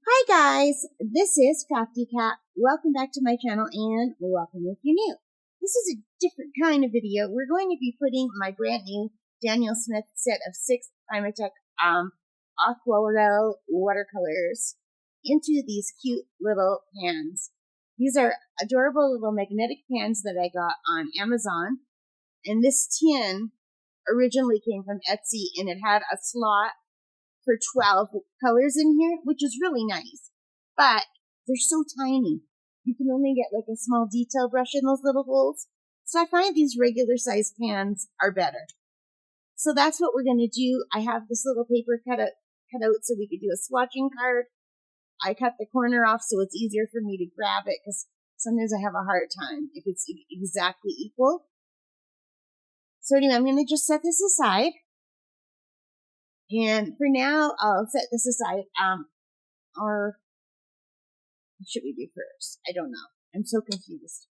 Hi guys, this is Crafty Cat. Welcome back to my channel and welcome if you're new. This is a different kind of video. We're going to be putting my brand new Daniel Smith set of 6 PRIMATEK Aquarelle watercolors into these cute little pans. These are adorable little magnetic pans that I got on Amazon. And this tin originally came from Etsy and it had a slot for 12 colors in here, which is really nice, but they're so tiny. You can only get like a small detail brush in those little holes. So I find these regular size pans are better. So that's what we're going to do. I have this little paper cut out so we could do a swatching card. I cut the corner off so it's easier for me to grab it because sometimes I have a hard time if it's exactly equal. So anyway, I'm going to just set this aside. And for now, I'll set this aside, or what should we do first? I don't know. I'm so confused.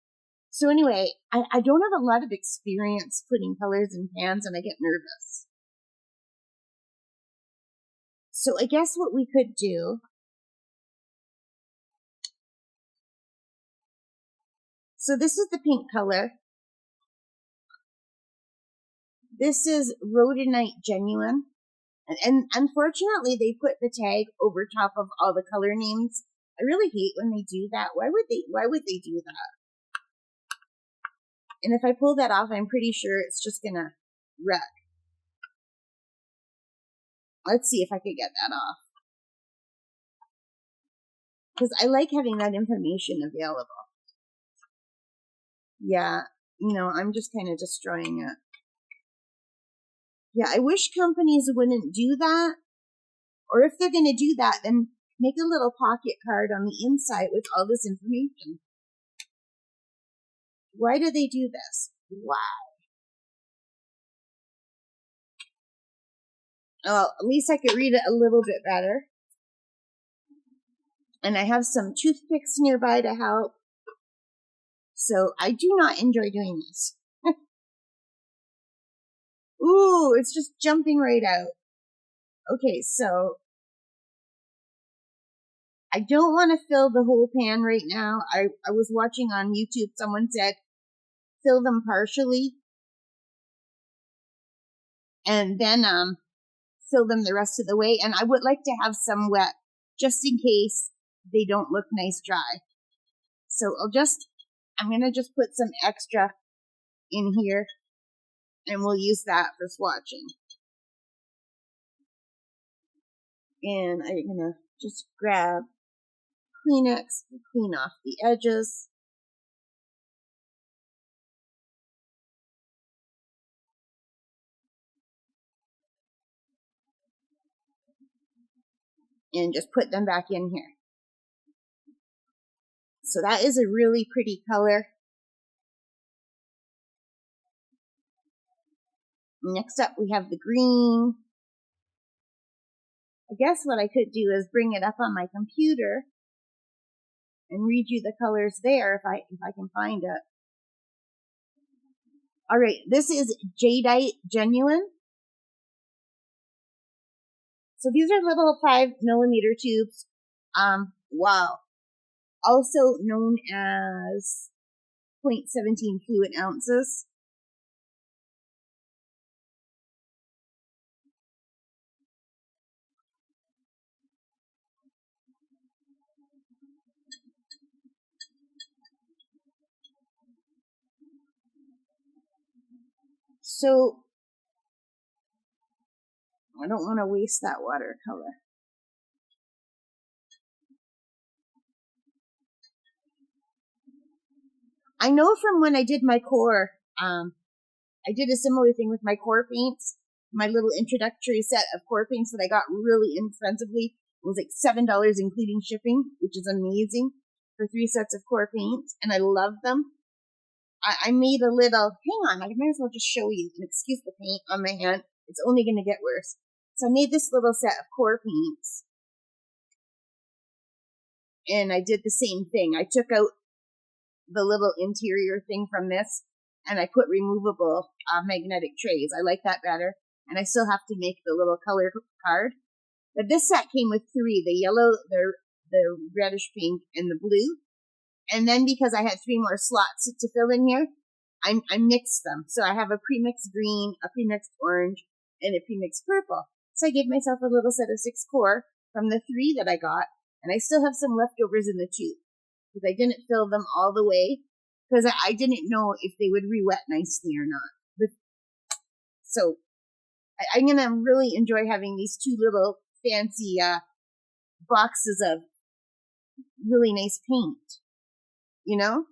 So anyway, I don't have a lot of experience putting colors in pans and I get nervous. So I guess what we could do, so this is the pink color. This is Rhodonite Genuine. And unfortunately, they put the tag over top of all the color names. I really hate when they do that. Why would they do that? And if I pull that off, I'm pretty sure it's just gonna wreck. Let's see if I could get that off. Because I like having that information available. Yeah, I'm just kind of destroying it. Yeah, I wish companies wouldn't do that. Or if they're going to do that, then make a little pocket card on the inside with all this information. Why do they do this? Why? Well, at least I could read it a little bit better. And I have some toothpicks nearby to help. So I do not enjoy doing this. Ooh, it's just jumping right out. Okay, so I don't want to fill the whole pan right now. I was watching on YouTube, someone said fill them partially and then fill them the rest of the way. And I would like to have some wet just in case they don't look nice dry. So I'm going to just put some extra in here and we'll use that for swatching. And I'm going to just grab Kleenex and clean off the edges. And just put them back in here. So that is a really pretty color. Next up we have the green. I guess what I could do is bring it up on my computer and read you the colors there if I can find it. All right, this is Jadeite Genuine. So these are little 5mm tubes. Wow. Also known as 0.17 fluid ounces. So I don't want to waste that watercolor. I know from when I did my core, I did a similar thing with my core paints, my little introductory set of core paints that I got really inexpensively. It was like $7 including shipping, which is amazing for 3 sets of core paints, and I love them. I made a little, hang on, I might as well just show you, and excuse the paint on my hand, it's only going to get worse. So I made this little set of core paints, and I did the same thing. I took out the little interior thing from this, and I put removable magnetic trays. I like that better, and I still have to make the little color card. But this set came with 3, the yellow, the reddish pink, and the blue. And then because I had 3 more slots to fill in here, I mixed them. So I have a pre-mixed green, a pre-mixed orange, and a pre-mixed purple. So I gave myself a little set of 6 core from the 3 that I got, and I still have some leftovers in the tube because I didn't fill them all the way because I didn't know if they would re-wet nicely or not. But so I'm gonna really enjoy having these 2 little fancy boxes of really nice paint. You know,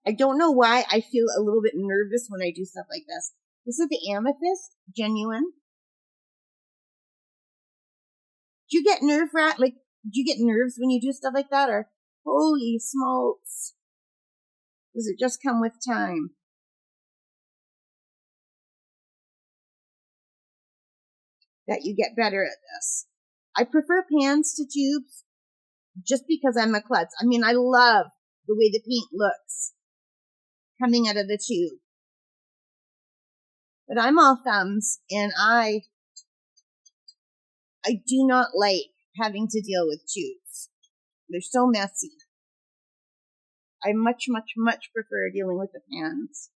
I don't know why I feel a little bit nervous when I do stuff like this. This is the amethyst, genuine. Do you get nerve rat? Like, do you get nerves when you do stuff like that? Or, holy smokes, does it just come with time? That you get better at this. I prefer pans to tubes just because I'm a klutz. I mean, I love the way the paint looks coming out of the tube. But I'm all thumbs, and I do not like having to deal with tubes. They're so messy. I much, much, much prefer dealing with the pans.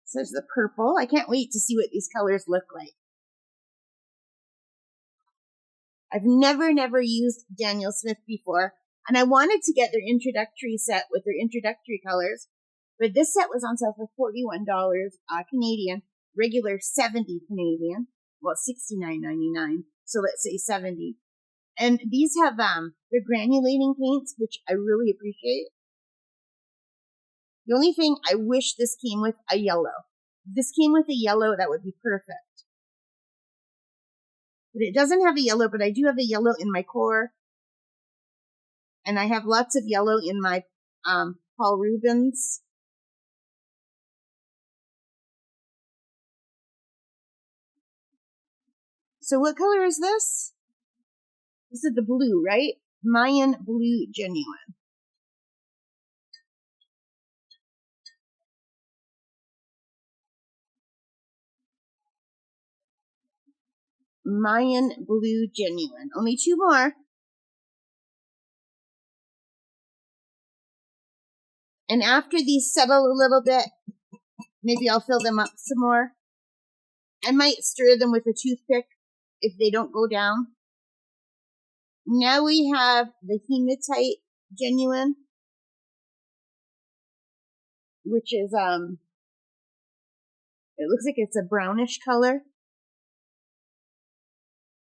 So there's the purple. I can't wait to see what these colors look like. I've never used Daniel Smith before, and I wanted to get their introductory set with their introductory colors, but this set was on sale for $41 Canadian, regular 70 Canadian, well, $69.99, so let's say 70. And these have they're granulating paints, which I really appreciate. The only thing I wish this came with a yellow. If this came with a yellow, that would be perfect. But it doesn't have a yellow, but I do have a yellow in my core. And I have lots of yellow in my Paul Rubens. So what color is this? This is the blue, right? Mayan Blue Genuine. Mayan Blue Genuine. Only 2 more. And after these settle a little bit, maybe I'll fill them up some more. I might stir them with a toothpick if they don't go down. Now we have the Hematite Genuine, which is, it looks like it's a brownish color,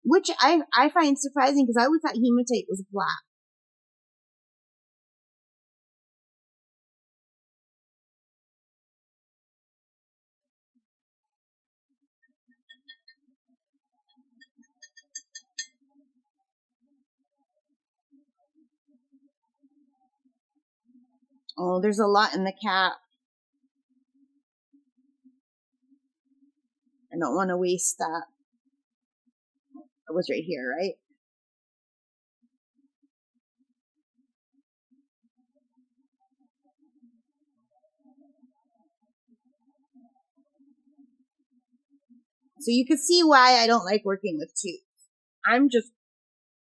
which I find surprising because I always thought Hematite was black. Oh, there's a lot in the cap. I don't want to waste that. It was right here, right? So you can see why I don't like working with tubes. I'm just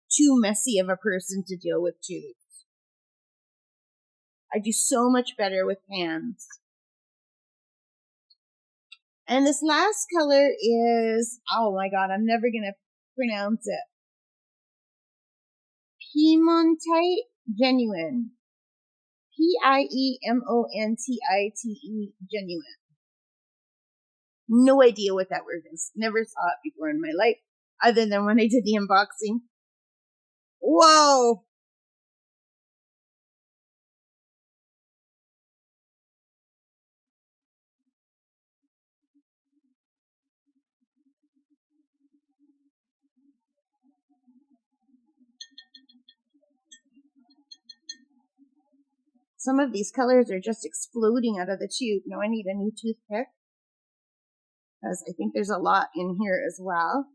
too messy of a person to deal with tubes. I do so much better with pans. And this last color is, oh my god, I'm never going to pronounce it. Piemontite Genuine. Piemontite Genuine. No idea what that word is. Never saw it before in my life, other than when I did the unboxing. Whoa! Some of these colors are just exploding out of the tube. Now I need a new toothpick because I think there's a lot in here as well.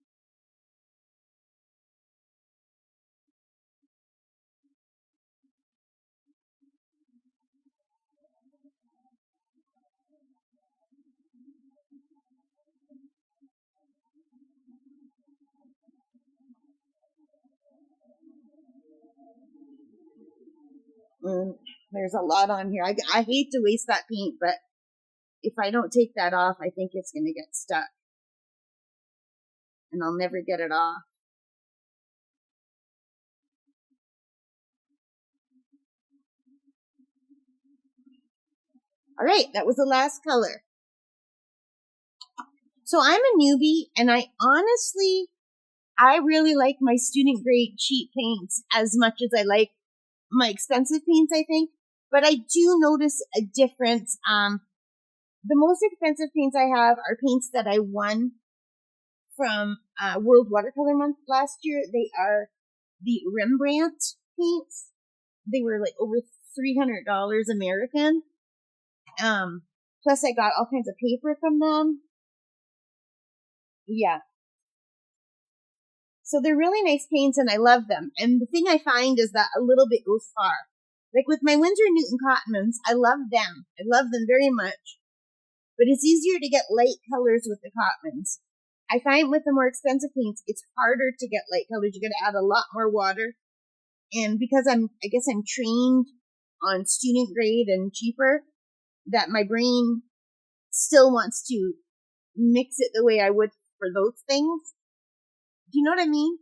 There's a lot on here. I hate to waste that paint, but if I don't take that off, I think it's going to get stuck. And I'll never get it off. All right, that was the last color. So I'm a newbie, and I really like my student grade cheap paints as much as I like my expensive paints, I think. But I do notice a difference. The most expensive paints I have are paints that I won from World Watercolor Month last year. They are the Rembrandt paints. They were like over $300 American. Plus I got all kinds of paper from them. Yeah. So they're really nice paints and I love them. And the thing I find is that a little bit goes far. Like with my Winsor & Newton Cotmans, I love them. I love them very much. But it's easier to get light colors with the Cotmans. I find with the more expensive paints, it's harder to get light colors. You got to add a lot more water. And because I guess I'm trained on student grade and cheaper, that my brain still wants to mix it the way I would for those things. Do you know what I mean?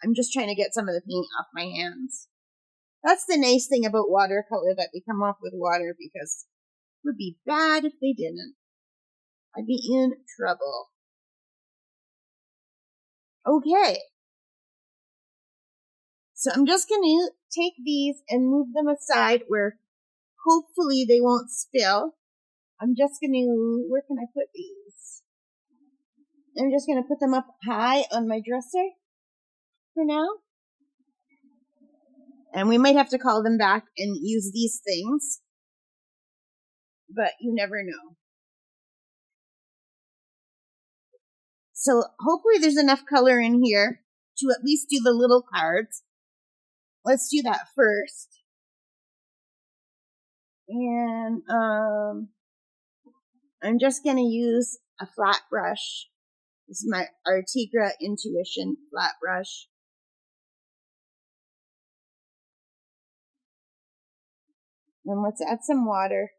I'm just trying to get some of the paint off my hands. That's the nice thing about watercolor, that they come off with water, because it would be bad if they didn't. I'd be in trouble. Okay. So I'm just going to take these and move them aside where hopefully they won't spill. I'm just going to, where can I put these? I'm just going to put them up high on my dresser for now. And we might have to call them back and use these things, but you never know. So hopefully there's enough color in here to at least do the little cards. Let's do that first. And I'm just going to use a flat brush. This is my Artigra Intuition flat brush. And let's add some water.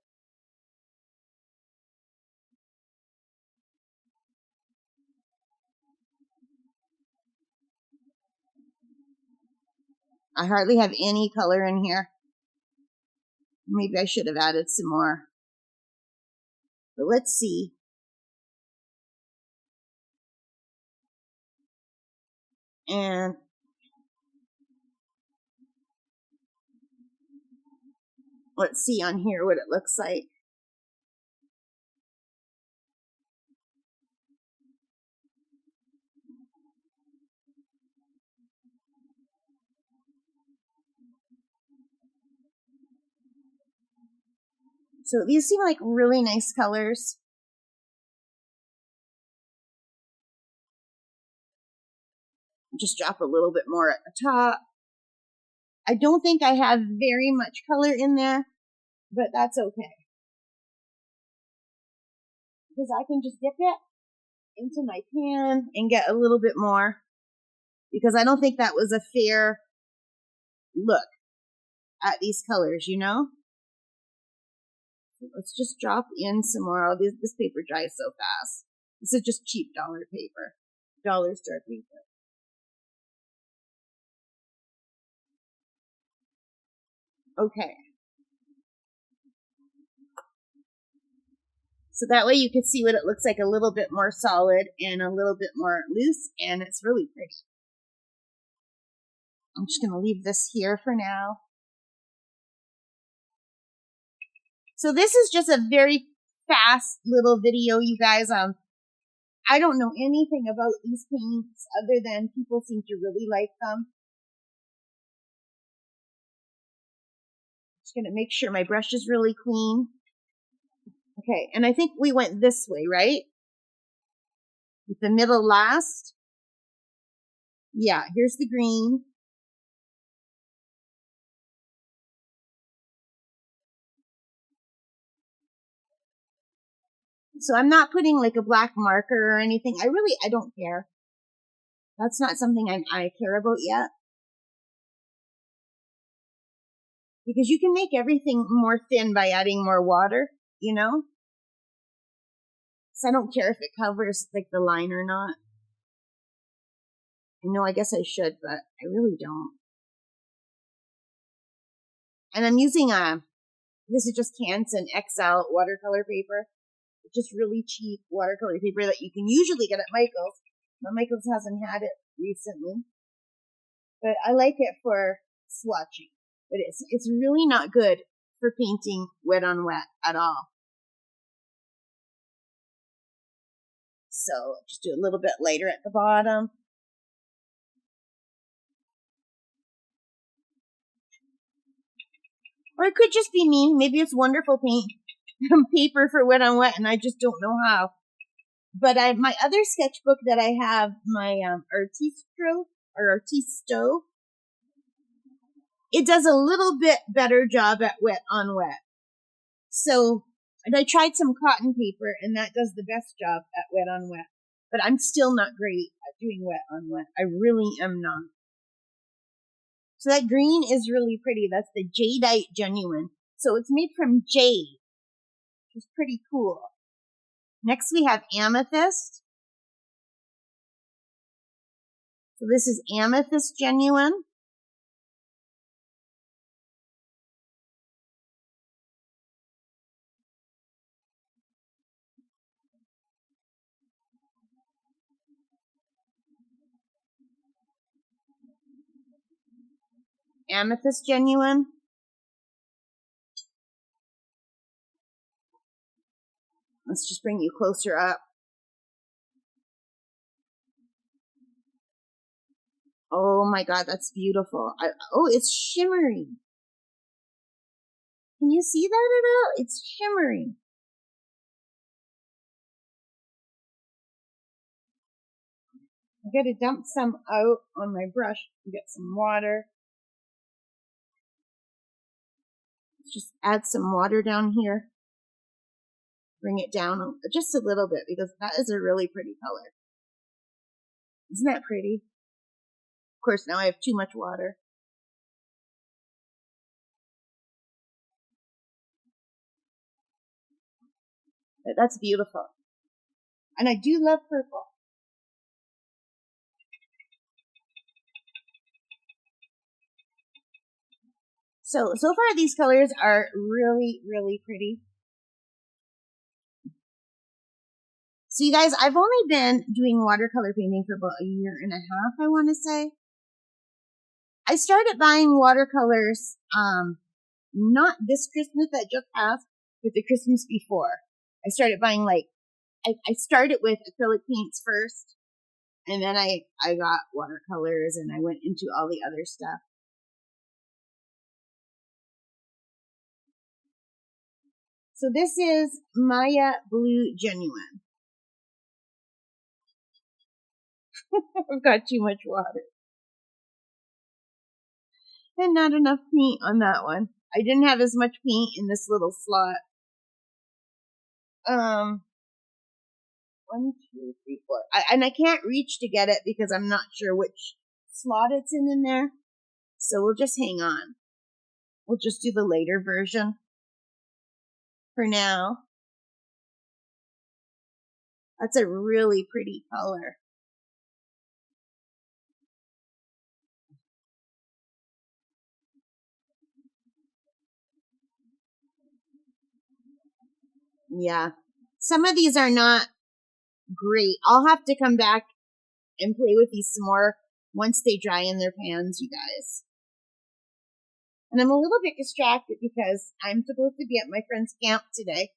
I hardly have any color in here. Maybe I should have added some more. But let's see. And let's see on here what it looks like. So these seem like really nice colors. Just drop a little bit more at the top. I don't think I have very much color in there, but that's okay. Because I can just dip it into my pan and get a little bit more. Because I don't think that was a fair look at these colors, you know? Let's just drop in some more. Oh, this paper dries so fast. This is just cheap dollar paper. Dollar store paper. Okay. So that way you can see what it looks like, a little bit more solid and a little bit more loose, and it's really pretty. I'm just going to leave this here for now. So this is just a very fast little video, you guys. I don't know anything about these paints other than people seem to really like them. Just going to make sure my brush is really clean. Okay, and I think we went this way, right? With the middle last. Yeah, here's the green. So I'm not putting like a black marker or anything. I don't care. That's not something I care about yet. because you can make everything more thin by adding more water, you know? So I don't care if it covers like the line or not. I guess I should, but I really don't. And I'm using this is just Canson XL watercolor paper. It's just really cheap watercolor paper that you can usually get at Michael's. But Michael's hasn't had it recently. But I like it for swatching. But it's really not good for painting wet on wet at all. So just do a little bit lighter at the bottom. Or it could just be me. Maybe it's wonderful paint paper for wet on wet, and I just don't know how. But my other sketchbook that I have, my Artisto, it does a little bit better job at wet on wet. So, and I tried some cotton paper, and that does the best job at wet on wet. But I'm still not great at doing wet on wet. I really am not. So that green is really pretty. That's the Jadeite Genuine. So it's made from jade, which is pretty cool. Next we have Amethyst. So this is Amethyst Genuine. Amethyst Genuine. Let's just bring you closer up. Oh my God, that's beautiful. Oh, it's shimmering. Can you see that at all? It's shimmering. I gotta dump some out on my brush and get some water. Let's just add some water down here. Bring it down just a little bit because that is a really pretty color. Isn't that pretty? Of course, now I have too much water. But that's beautiful. And I do love purple. So far these colors are really, really pretty. So you guys, I've only been doing watercolor painting for about a year and a half, I want to say. I started buying watercolors, not this Christmas that just passed, but the Christmas before. I started buying I started with acrylic paints first, and then I got watercolors, and I went into all the other stuff. So this is Maya Blue Genuine. I've got too much water. And not enough paint on that one. I didn't have as much paint in this little slot. 1, 2, 3, 4. And I can't reach to get it because I'm not sure which slot it's in there. So we'll just hang on. We'll just do the later version for now. That's a really pretty color. Yeah. Some of these are not great. I'll have to come back and play with these some more once they dry in their pans, you guys. And I'm a little bit distracted because I'm supposed to be at my friend's camp today.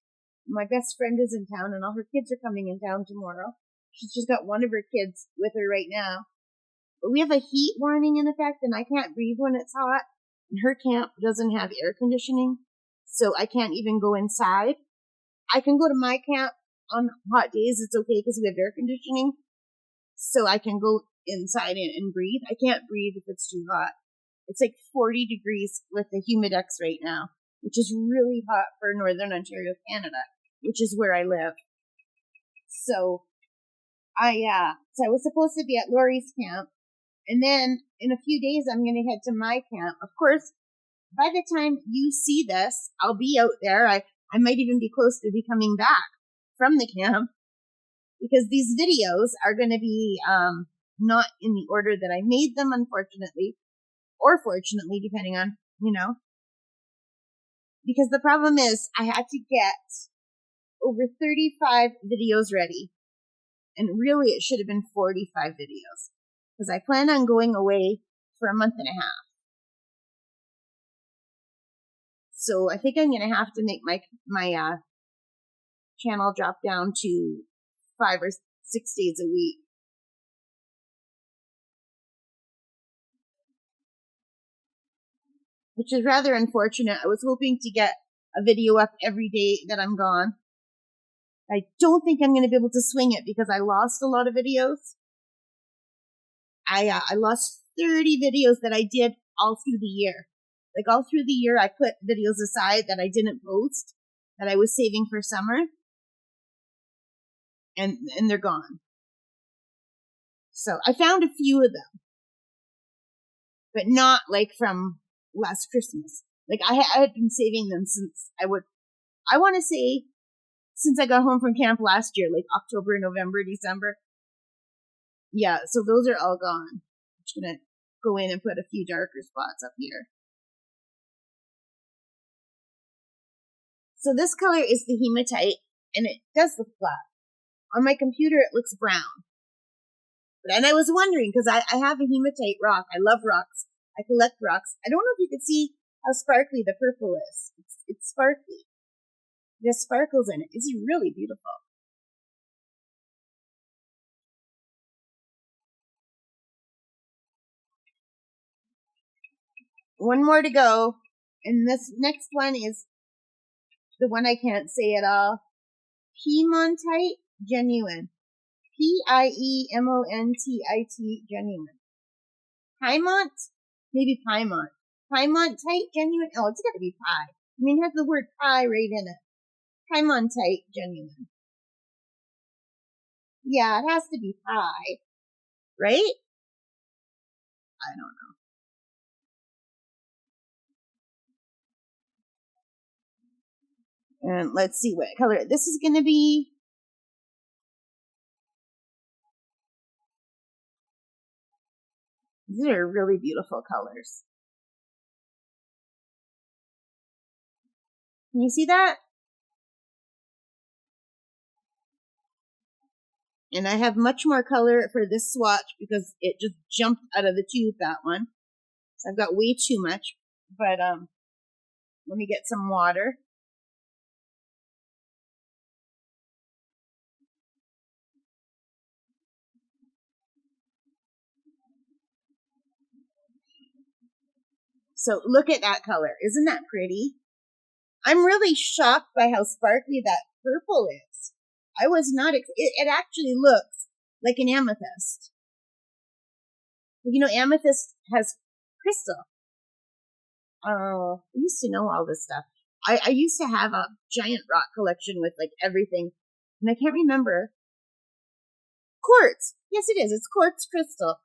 My best friend is in town and all her kids are coming in town tomorrow. She's just got one of her kids with her right now. But we have a heat warning in effect and I can't breathe when it's hot. And her camp doesn't have air conditioning, so I can't even go inside. I can go to my camp on hot days. It's okay because we have air conditioning. So I can go inside and breathe. I can't breathe if it's too hot. It's like 40 degrees with the humidex right now, which is really hot for Northern Ontario, Canada, which is where I live. So I was supposed to be at Lori's camp, and then in a few days I'm going to head to my camp. Of course, by the time you see this, I'll be out there. I might even be close to be coming back from the camp, because these videos are going to be not in the order that I made them, unfortunately, or fortunately, depending on, because the problem is I had to get over 35 videos ready, and really it should have been 45 videos, because I plan on going away for a month and a half. So I think I'm going to have to make my channel drop down to 5 or 6 days a week. Which is rather unfortunate. I was hoping to get a video up every day that I'm gone. I don't think I'm going to be able to swing it because I lost a lot of videos. I lost 30 videos that I did all through the year. Like all through the year, I put videos aside that I didn't post, that I was saving for summer, and they're gone. So I found a few of them, but not like from last Christmas. Like I had been saving them since I want to say since I got home from camp last year, like October, November, December. Yeah, so those are all gone. I'm just gonna go in and put a few darker spots up here. So this color is the hematite, and it does look black. On my computer, it looks brown. And I was wondering, because I have a hematite rock. I love rocks. I collect rocks. I don't know if you can see how sparkly the purple is. It's sparkly. There's sparkles in it. It's really beautiful. One more to go. And this next one is the one I can't say at all. Piemontite Genuine. Piemontite Genuine. Piemont? Maybe Piemont. Piemontite Genuine? Oh, it's gotta be pie. I mean, it has the word pie right in it. Piemontite Genuine. Yeah, it has to be pie. Right? I don't know. And let's see what color this is gonna be. These are really beautiful colors. Can you see that? And I have much more color for this swatch because it just jumped out of the tube, that one. So I've got way too much. But let me get some water. So look at that color. Isn't that pretty? I'm really shocked by how sparkly that purple is. I was not, it actually looks like an amethyst. You know, amethyst has crystal. Oh, I used to know all this stuff. I used to have a giant rock collection with like everything, and I can't remember. Quartz. Yes, it is. It's quartz crystal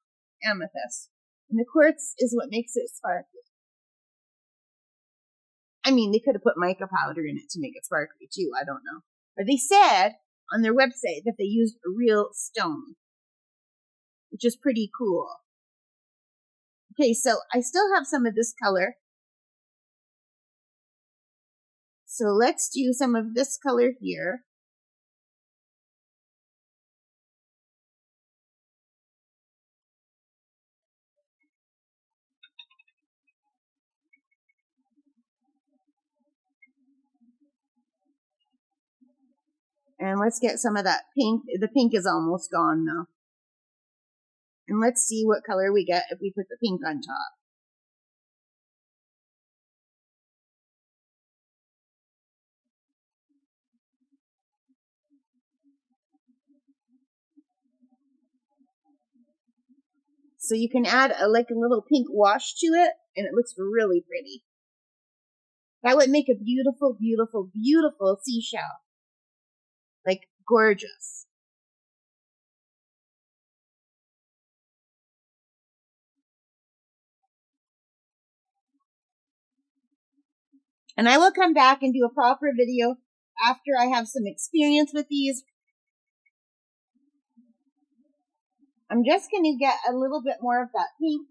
amethyst, and the quartz is what makes it sparkly. I mean, they could have put mica powder in it to make it sparkly too. I don't know, but they said on their website that they used a real stone, which is pretty cool. Okay, so I still have some of this color. So let's do some of this color here. And let's get some of that pink. The pink is almost gone now. And let's see what color we get if we put the pink on top. So you can add like a little pink wash to it, and it looks really pretty. That would make a beautiful, beautiful, beautiful seashell. Like gorgeous. And I will come back and do a proper video after I have some experience with these. I'm just going to get a little bit more of that pink.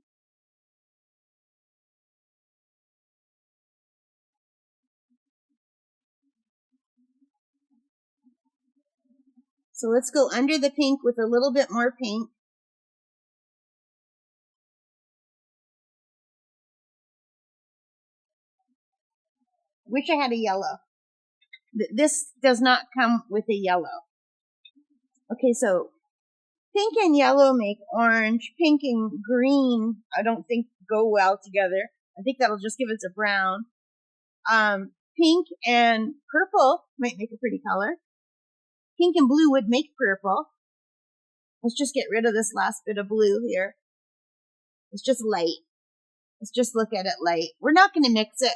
So let's go under the pink with a little bit more pink. Wish I had a yellow. This does not come with a yellow. Okay, so pink and yellow make orange. Pink and green, I don't think go well together. I think that'll just give us a brown. Pink and purple might make a pretty color. Pink and blue would make purple. Let's just get rid of this last bit of blue here. It's just light. Let's just look at it light. We're not going to mix it.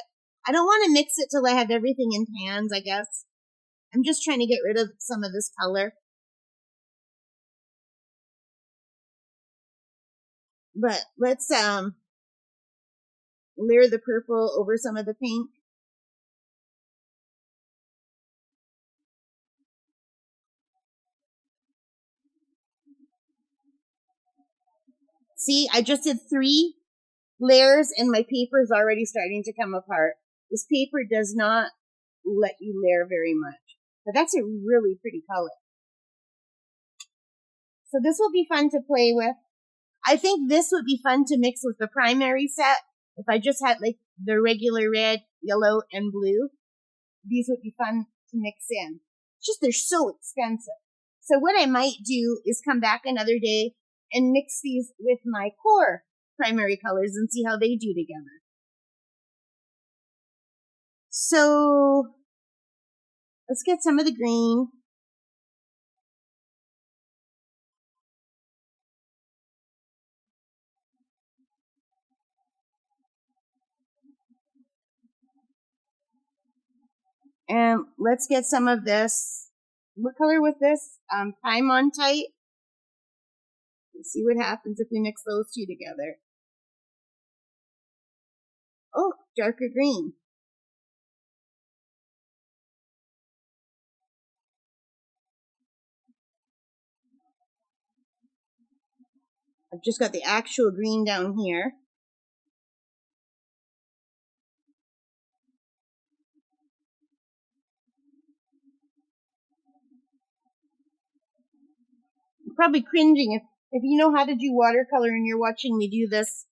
I don't want to mix it till I have everything in pans, I guess. I'm just trying to get rid of some of this color. But let's layer the purple over some of the pink. See, I just did 3 layers and my paper is already starting to come apart. This paper does not let you layer very much. But that's a really pretty color. So this will be fun to play with. I think this would be fun to mix with the primary set. If I just had like the regular red, yellow, and blue, these would be fun to mix in. It's just they're so expensive. So what I might do is come back another day and mix these with my core primary colors and see how they do together. So let's get some of the green. And let's get some of this. What color was this? Primatek. Let's see what happens if we mix those two together. Oh, darker green. I've just got the actual green down here. I'm probably cringing. If you know how to do watercolor and you're watching me do this,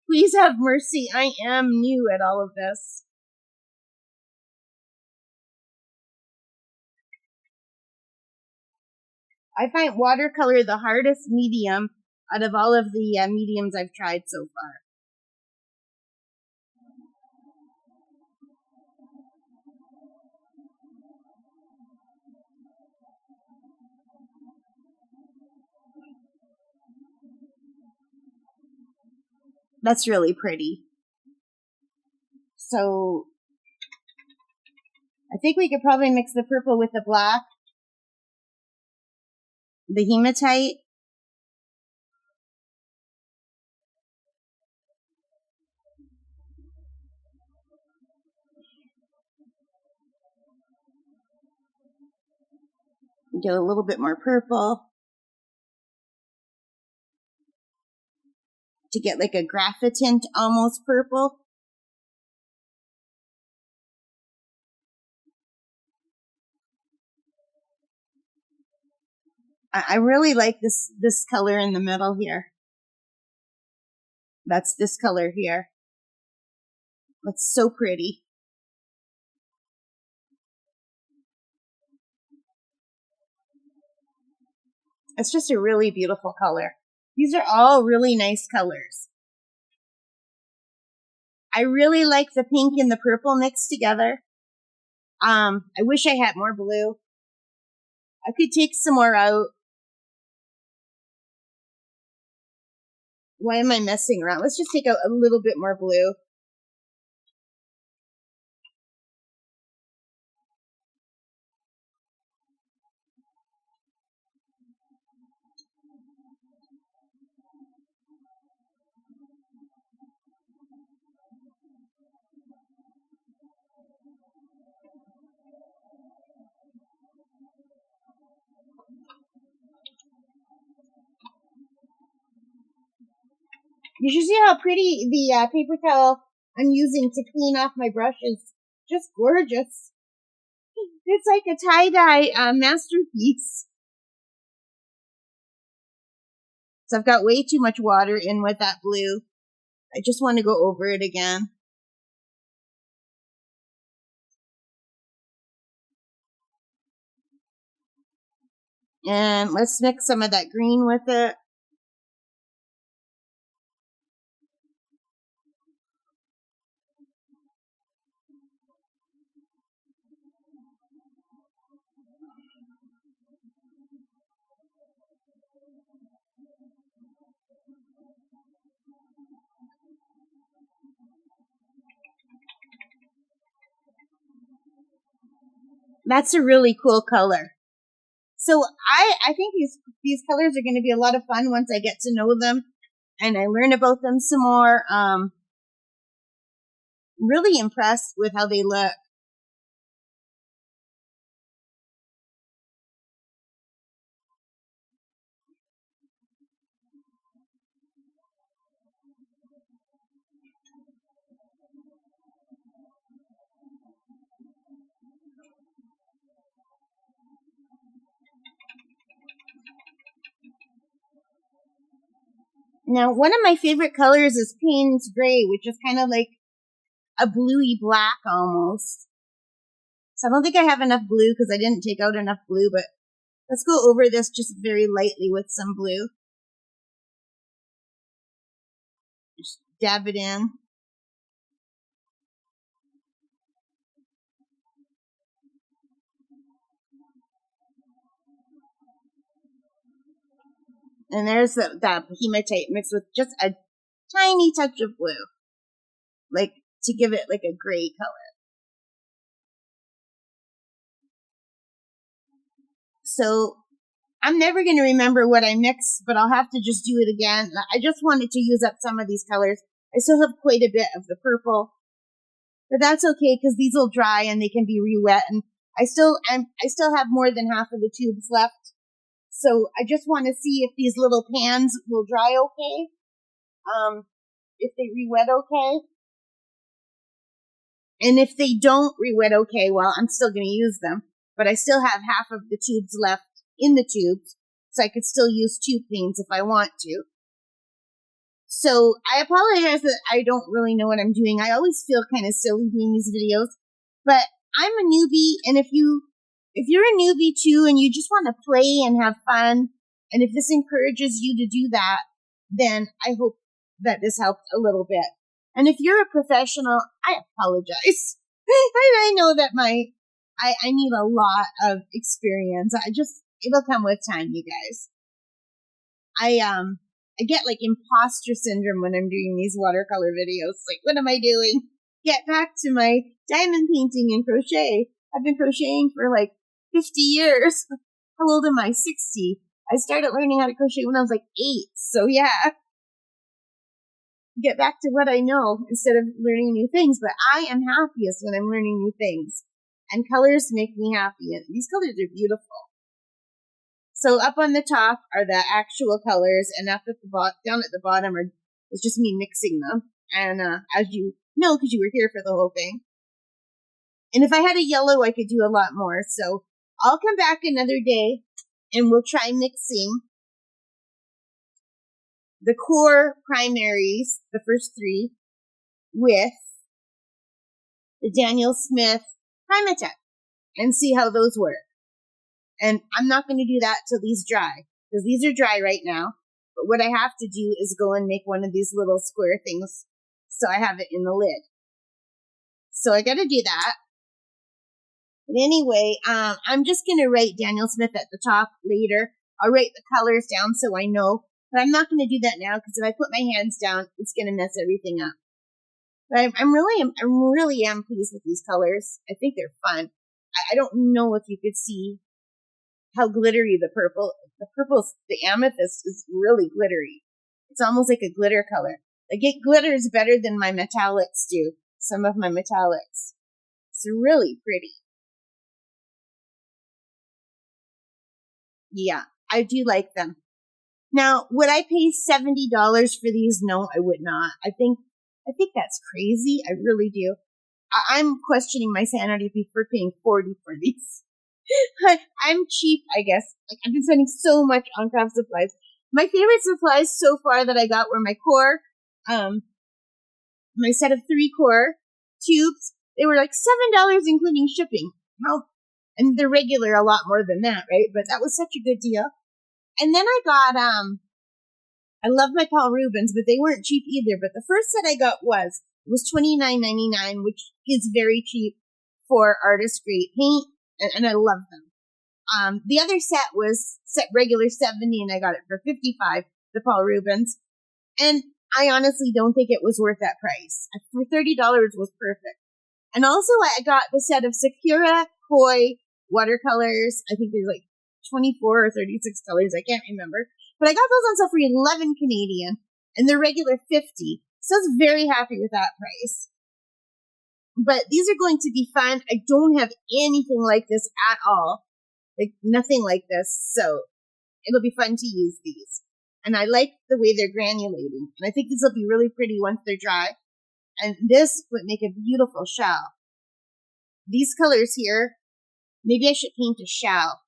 please have mercy. I am new at all of this. I find watercolor the hardest medium out of all of the mediums I've tried so far. That's really pretty. So I think we could probably mix the purple with the black, the hematite. Get a little bit more purple to get like a graphitint almost purple. I really like this color in the middle here. That's this color here. That's so pretty. It's just a really beautiful color. These are all really nice colors. I really like the pink and the purple mixed together. I wish I had more blue. I could take some more out. Why am I messing around? Let's just take out a little bit more blue. You should see how pretty the paper towel I'm using to clean off my brush is. Just gorgeous. It's like a tie-dye masterpiece. So I've got way too much water in with that blue. I just want to go over it again. And let's mix some of that green with it. That's a really cool color. So I think these colors are going to be a lot of fun once I get to know them and I learn about them some more. Really impressed with how they look. Now, one of my favorite colors is Payne's Gray, which is kind of like a bluey black almost. So I don't think I have enough blue because I didn't take out enough blue, but let's go over this just very lightly with some blue. Just dab it in. And there's that hematite mixed with just a tiny touch of blue, like to give it like a gray color. So I'm never going to remember what I mixed, but I'll have to just do it again. I just wanted to use up some of these colors. I still have quite a bit of the purple, but that's okay because these will dry and they can be re-wet. And I still have more than half of the tubes left. So I just want to see if these little pans will dry okay. If they re-wet okay. And if they don't re-wet okay, well, I'm still going to use them. But I still have half of the tubes left in the tubes, so I could still use tube paints if I want to. So I apologize that I don't really know what I'm doing. I always feel kind of silly doing these videos, but I'm a newbie, and if you're a newbie too, and you just want to play and have fun, and if this encourages you to do that, then I hope that this helped a little bit. And if you're a professional, I apologize. I know that I need a lot of experience. It'll come with time, you guys. I get like imposter syndrome when I'm doing these watercolor videos. Like, what am I doing? Get back to my diamond painting and crochet. I've been crocheting for like 50 years. How old am I? 60. I started learning how to crochet when I was like 8. So yeah, get back to what I know instead of learning new things. But I am happiest when I'm learning new things. And colors make me happy. And these colors are beautiful. So up on the top are the actual colors, and up at down at the bottom is just me mixing them. And as you know, because you were here for the whole thing. And if I had a yellow, I could do a lot more. So I'll come back another day, and we'll try mixing the core primaries, the first 3, with the Daniel Smith Primatek, and see how those work. And I'm not going to do that till these dry, because these are dry right now. But what I have to do is go and make one of these little square things so I have it in the lid. So I got to do that. But anyway, I'm just going to write Daniel Smith at the top later. I'll write the colors down so I know. But I'm not going to do that now, because if I put my hands down, it's going to mess everything up. But I really am pleased with these colors. I think they're fun. I don't know if you could see how glittery the amethyst is really glittery. It's almost like a glitter color. Like, it glitters better than my metallics do. Some of my metallics. It's really pretty. Yeah, I do like them. Now, would I pay $70 for these? No, I would not. I think that's crazy. I really do. I'm questioning my sanity for paying $40 for these. I'm cheap, I guess. Like, I've been spending so much on craft supplies. My favorite supplies so far that I got were my core, my set of 3 core tubes. They were like $7 including shipping. And they're regular a lot more than that, right? But that was such a good deal. And then I got, I love my Paul Rubens, but they weren't cheap either. But the first set I got was $29.99, which is very cheap for artist grade paint, and I love them. The other set was set regular 70, and I got it for 55, the Paul Rubens. And I honestly don't think it was worth that price. For $30 was perfect. And also I got the set of Sakura Koi watercolors. I think there's like 24 or 36 colors. I can't remember. But I got those on sale for 11 Canadian, and they're regular 50. So I was very happy with that price. But these are going to be fun. I don't have anything like this at all. Like, nothing like this. So it'll be fun to use these. And I like the way they're granulating. And I think these will be really pretty once they're dry. And this would make a beautiful shell. These colors here, maybe I should paint a shell.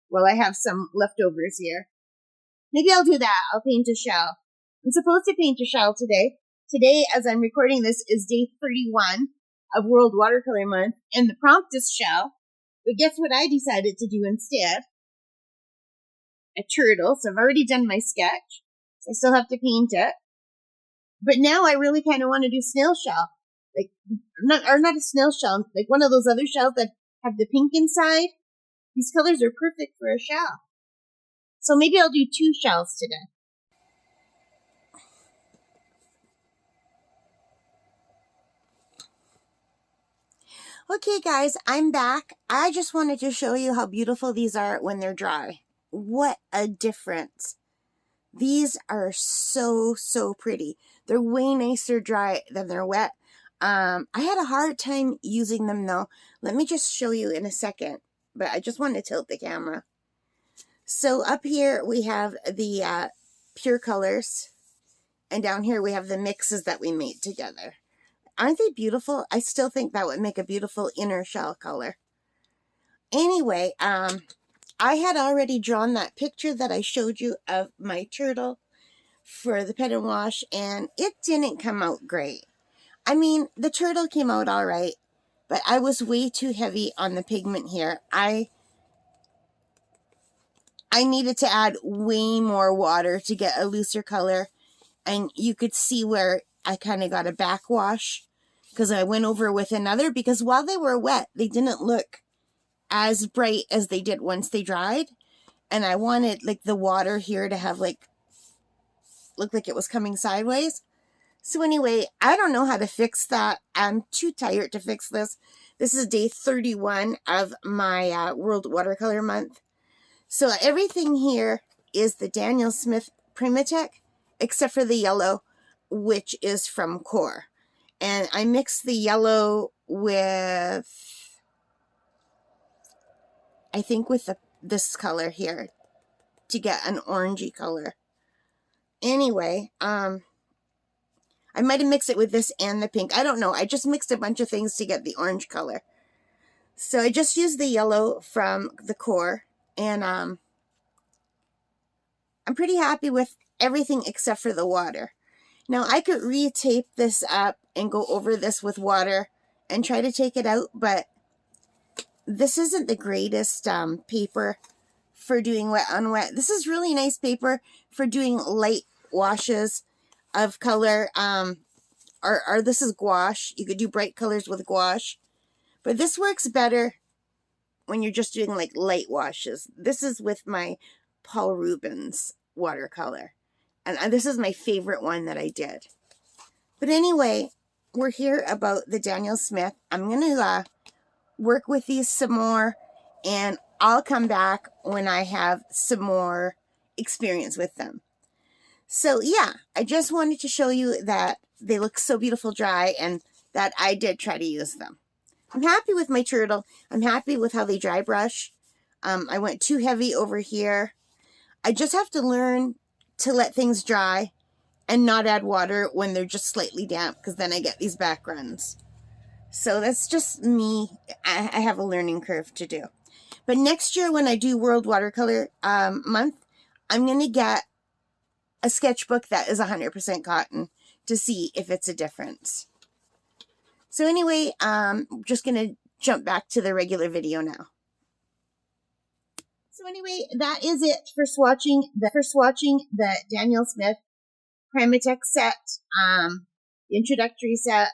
Well, I have some leftovers here. Maybe I'll do that. I'll paint a shell. I'm supposed to paint a shell today. Today, as I'm recording this, is day 31 of World Watercolor Month, and the prompt is shell. But guess what I decided to do instead? A turtle. So I've already done my sketch. So I still have to paint it. But now I really kind of want to do snail shell. Like, not a snail shell, like one of those other shells that have the pink inside. These colors are perfect for a shell. So maybe I'll do 2 shells today. Okay, guys, I'm back. I just wanted to show you how beautiful these are when they're dry. What a difference. These are so, so pretty. They're way nicer dry than they're wet. I had a hard time using them, though. Let me just show you in a second. But I just want to tilt the camera. So up here we have the pure colors. And down here we have the mixes that we made together. Aren't they beautiful? I still think that would make a beautiful inner shell color. Anyway, I had already drawn that picture that I showed you of my turtle for the pet and wash, and it didn't come out great. I mean, the turtle came out all right, but I was way too heavy on the pigment here. I needed to add way more water to get a looser color, and you could see where I kind of got a backwash because I went over with another, because while they were wet, they didn't look as bright as they did once they dried. And I wanted like the water here to have like, look like it was coming sideways. So anyway, I don't know how to fix that. I'm too tired to fix this. This is day 31 of my World Watercolor Month. So everything here is the Daniel Smith Primatek, except for the yellow, which is from Core. And I mixed the yellow with, I think with this color here to get an orangey color. Anyway, I might have mixed it with this and the pink. I don't know. I just mixed a bunch of things to get the orange color. So I just used the yellow from the Core, and I'm pretty happy with everything except for the water. Now I could re-tape this up and go over this with water and try to take it out, but this isn't the greatest paper for doing wet on wet. This is really nice paper for doing light washes of color. Or this is gouache. You could do bright colors with gouache, but this works better when you're just doing like light washes. This is with my Paul Rubens watercolor, and this is my favorite one that I did. But anyway, we're here about the Daniel Smith. I'm going to work with these some more, and I'll come back when I have some more experience with them. So yeah, I just wanted to show you that they look so beautiful dry, and that I did try to use them. I'm happy with my turtle. I'm happy with how they dry brush. I went too heavy over here. I just have to learn to let things dry and not add water when they're just slightly damp, because then I get these back runs. So that's just me. I have a learning curve to do. But next year when I do World Watercolor Month, I'm going to get a sketchbook that is 100% cotton to see if it's a difference. So anyway, just going to jump back to the regular video now. So anyway, that is it for swatching the Daniel Smith Primatek set, the introductory set.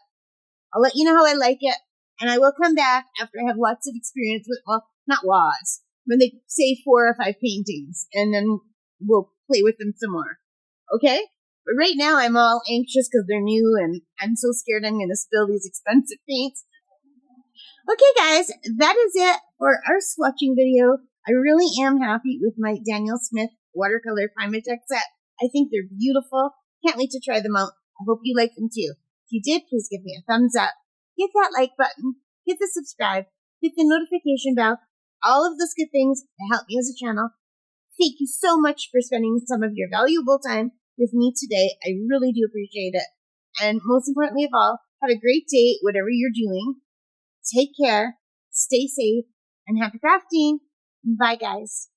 I'll let you know how I like it, and I will come back after I have lots of experience with, well, not lots, when they say 4 or 5 paintings, and then we'll play with them some more. Okay? But right now I'm all anxious because they're new, and I'm so scared I'm going to spill these expensive paints. Okay, guys, that is it for our swatching video. I really am happy with my Daniel Smith Watercolor Primatek set. I think they're beautiful. Can't wait to try them out. I hope you like them too. If you did, please give me a thumbs up. Hit that like button. Hit the subscribe. Hit the notification bell. All of those good things to help me as a channel. Thank you so much for spending some of your valuable time with me today. I really do appreciate it. And most importantly of all, have a great day, whatever you're doing. Take care, stay safe, and happy crafting. Bye, guys.